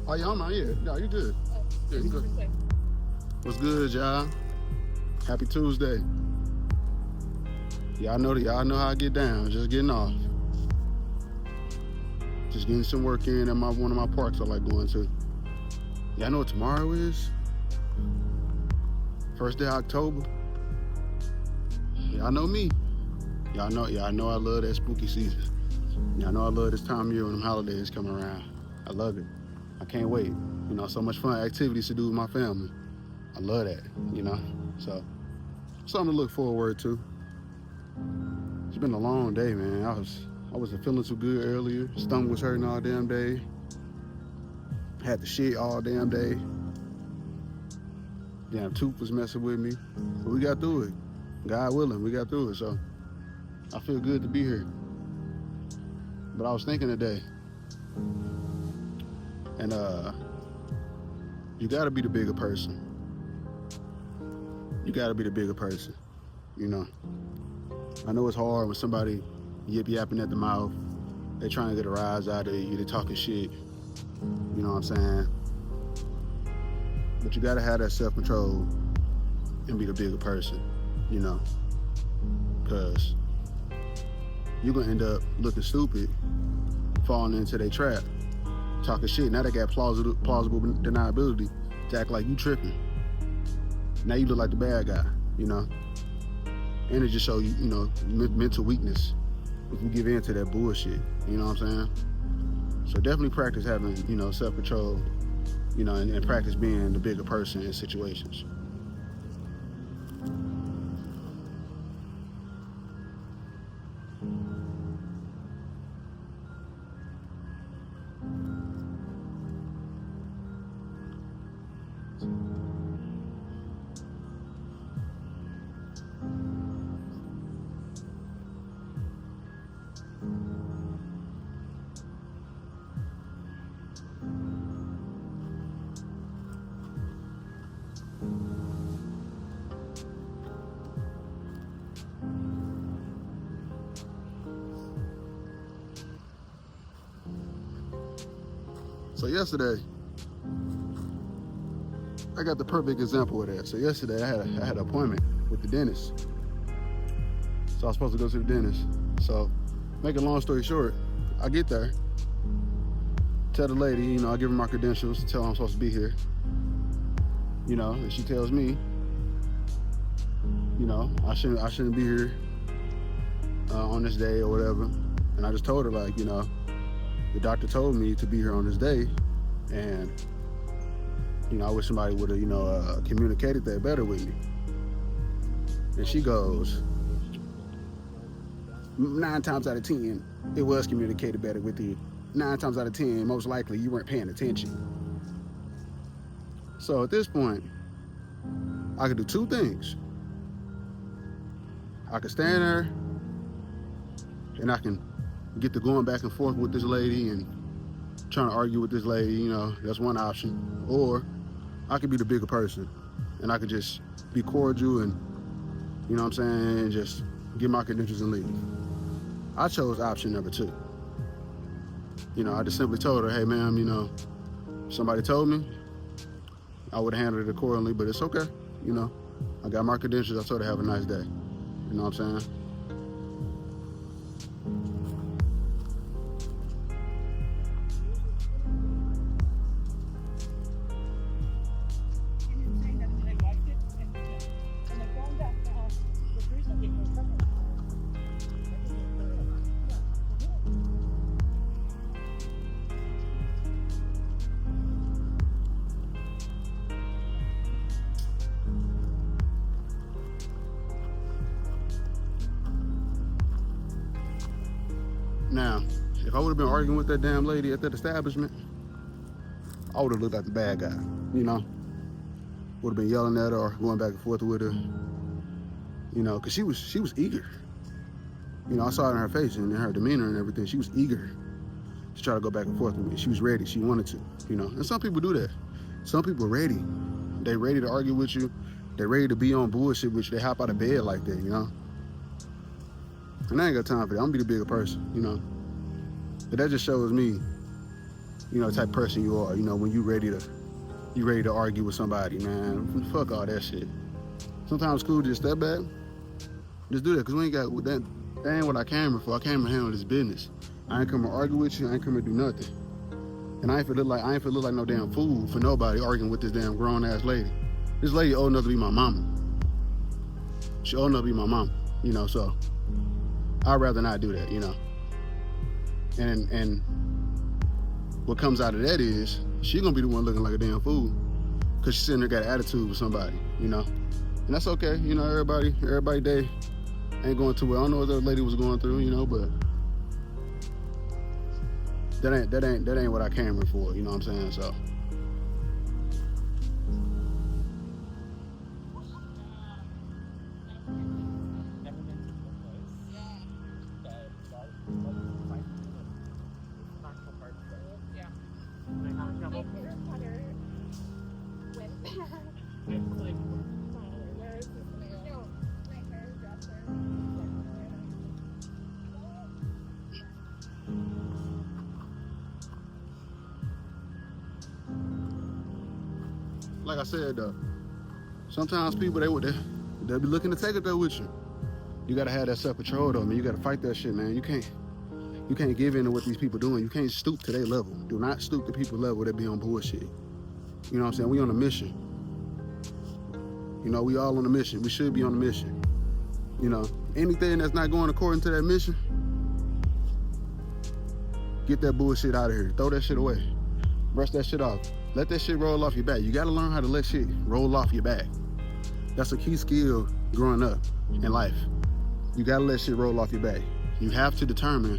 Oh, yeah, I'm out here. No, you good. Yeah, you good. What's good, y'all? Happy Tuesday. Y'all know how I get down. Just getting off. Just getting some work in at one of my parks I like going to. Y'all know what tomorrow is? First day of October. Y'all know me. Y'all know I love that spooky season. Y'all know I love this time of year when them holidays come around. I love it. I can't wait. You know, so much fun activities to do with my family. I love that, you know. So, something to look forward to. It's been a long day, man. I wasn't feeling too good earlier. Stomach was hurting all damn day. Had the shit all damn day. Damn tooth was messing with me. But we got through it. God willing, we got through it. So I feel good to be here. But I was thinking today, and you gotta be the bigger person. You gotta be the bigger person, you know. I know it's hard when somebody yip-yapping at the mouth. They trying to get a rise out of you. They talking shit. You know what I'm saying? But you gotta have that self-control and be the bigger person, you know. Because you're gonna end up looking stupid, falling into their trap, talking shit. Now they got plausible deniability to act like you tripping. Now you look like the bad guy, you know. And it just show you, you know, mental weakness if you give in to that bullshit. You know what I'm saying? So definitely practice having, you know, self-control, you know, and practice being the bigger person in situations. So yesterday, I got the perfect example of that. So yesterday I had an appointment with the dentist. So I was supposed to go to the dentist. So make a long story short, I get there, tell the lady, you know, I give her my credentials, tell her I'm supposed to be here. You know, and she tells me, you know, I shouldn't be here on this day or whatever. And I just told her, like, you know, the doctor told me to be here on this day, and you know, I wish somebody would have, you know, communicated that better with me. And she goes, 9 times out of 10, it was communicated better with you. 9 times out of 10, most likely you weren't paying attention. So at this point, I could do 2 things. I could stand there and I can get to going back and forth with this lady and trying to argue with this lady, you know, that's one option. Or I could be the bigger person and I could just be cordial and, you know what I'm saying, just get my credentials and leave. I chose option number 2. You know, I just simply told her, hey ma'am, you know, somebody told me, I would have handled it accordingly, but it's okay. You know, I got my credentials, I told her have a nice day. You know what I'm saying? Now, if I would have been arguing with that damn lady at that establishment, I would have looked like the bad guy, you know? Would have been yelling at her or going back and forth with her, you know, because she was eager. You know, I saw it in her face and in her demeanor and everything. She was eager to try to go back and forth with me. She was ready. She wanted to, you know? And some people do that. Some people are ready. They ready to argue with you. They're ready to be on bullshit with you. They hop out of bed like that, you know? And I ain't got time for that. I'm gonna be the bigger person, you know? But that just shows me you know, the type of person you are. You know, when you ready to argue with somebody, man. Fuck all that shit. Sometimes it's cool to just step back, just do that, cause we ain't got that. That ain't what I came here for. I came to handle this business. I ain't come to argue with you. I ain't come to do nothing. And I ain't feel look like no damn fool for nobody arguing with this damn grown ass lady. This lady old enough to be my mama. She old enough to be my mama. You know, so I'd rather not do that. You know. And what comes out of that is she gonna be the one looking like a damn fool, cause she's sitting there got an attitude with somebody. You know. And that's okay. You know, everybody day ain't going too well. I don't know what that lady was going through. You know, but. That ain't what I came here for, you know what I'm saying? So like I said though, sometimes people they'll be looking to take it there with you. You gotta have that self-control though, man. You gotta fight that shit, man. You can't give in to what these people doing. You can't stoop to their level. Do not stoop to people's level that be on bullshit. You know what I'm saying? We on a mission. You know, we all on a mission. We should be on a mission. You know, anything that's not going according to that mission, get that bullshit out of here. Throw that shit away. Brush that shit off. Let that shit roll off your back. You gotta learn how to let shit roll off your back. That's a key skill growing up in life. You gotta let shit roll off your back. You have to determine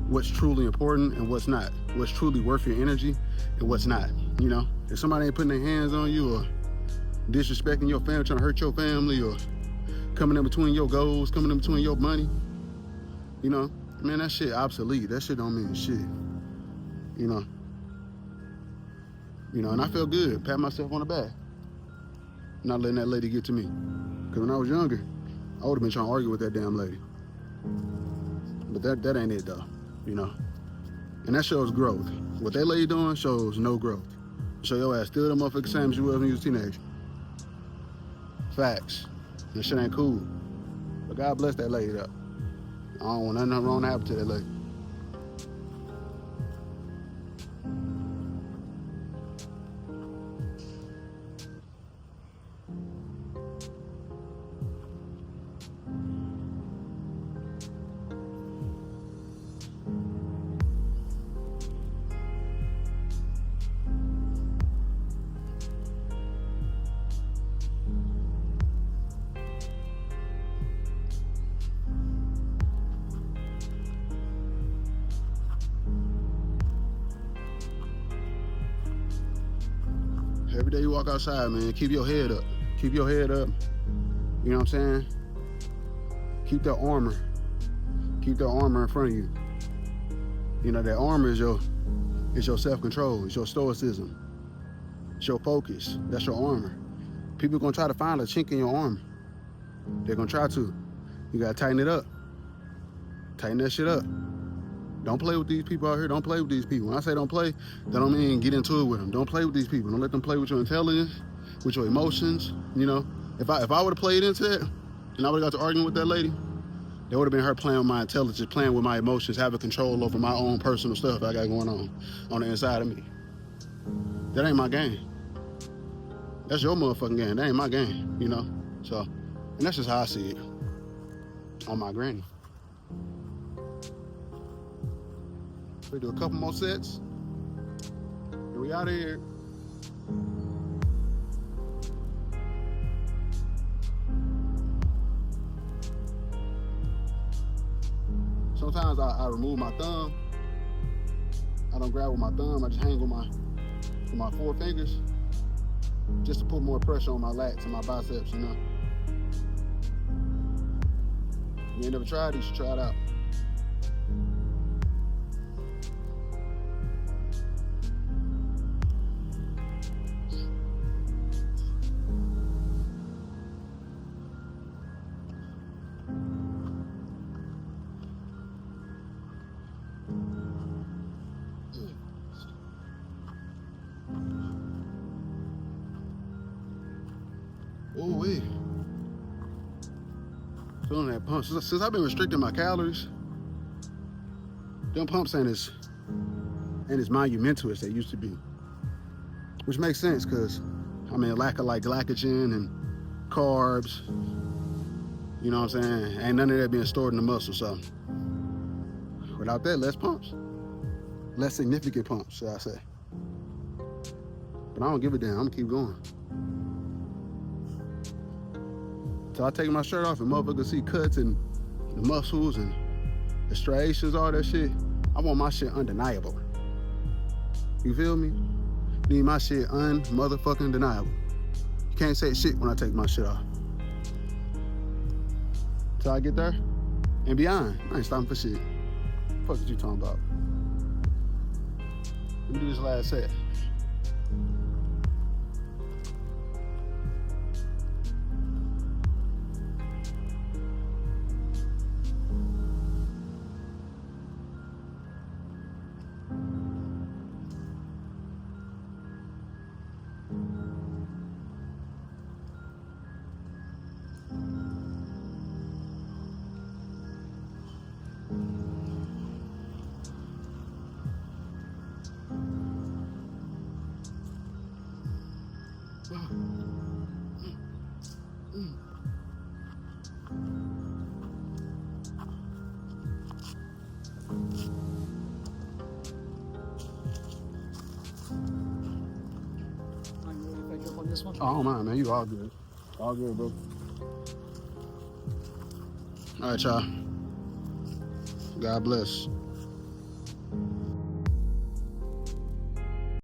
what's truly important and what's not. What's truly worth your energy and what's not. You know, if somebody ain't putting their hands on you or disrespecting your family, trying to hurt your family, or coming in between your goals, coming in between your money, you know, man, that shit obsolete. That shit don't mean shit. You know. You know, and I felt good, pat myself on the back, not letting that lady get to me. Because when I was younger, I would have been trying to argue with that damn lady. But that ain't it though, you know. And that shows growth. What that lady doing shows no growth. Show your ass still the motherfucker same as you was when you was a teenager. Facts. That shit ain't cool. But God bless that lady though. I don't want nothing wrong to happen to that lady. Every day you walk outside, man, keep your head up. Keep your head up. You know what I'm saying? Keep that armor. Keep that armor in front of you. You know, that armor is your self-control. It's your stoicism. It's your focus. That's your armor. People are gonna try to find a chink in your armor. They're gonna try to. You gotta tighten it up. Tighten that shit up. Don't play with these people out here. Don't play with these people. When I say don't play, that don't mean get into it with them. Don't play with these people. Don't let them play with your intelligence, with your emotions. You know, if I would have played into that, and I would have got to arguing with that lady, that would have been her playing with my intelligence, playing with my emotions, having control over my own personal stuff I got going on the inside of me. That ain't my game. That's your motherfucking game. That ain't my game, you know? So, and that's just how I see it on my granny. We do a couple more sets, and we out of here. Sometimes I remove my thumb. I don't grab with my thumb. I just hang with my four fingers, just to put more pressure on my lats and my biceps, you know. You ain't never tried it, you should try it out. Oh, wait. Feeling that pump. Since I've been restricting my calories, them pumps ain't as monumental as they used to be. Which makes sense, because, I mean, lack of like glycogen and carbs, you know what I'm saying? Ain't none of that being stored in the muscle, so. Without that, less pumps. Less significant pumps, should I say. But I don't give a damn, I'm gonna keep going. So I take my shirt off and motherfuckers see cuts and the muscles and the striations, all that shit. I want my shit undeniable. You feel me? Need my shit un-motherfucking deniable. You can't say shit when I take my shit off. Till I get there and beyond, I ain't stopping for shit. Fuck what you talking about? Let me do this last set. This one? Oh, I don't mind, man. You all good. All good, bro. All right, y'all. God bless.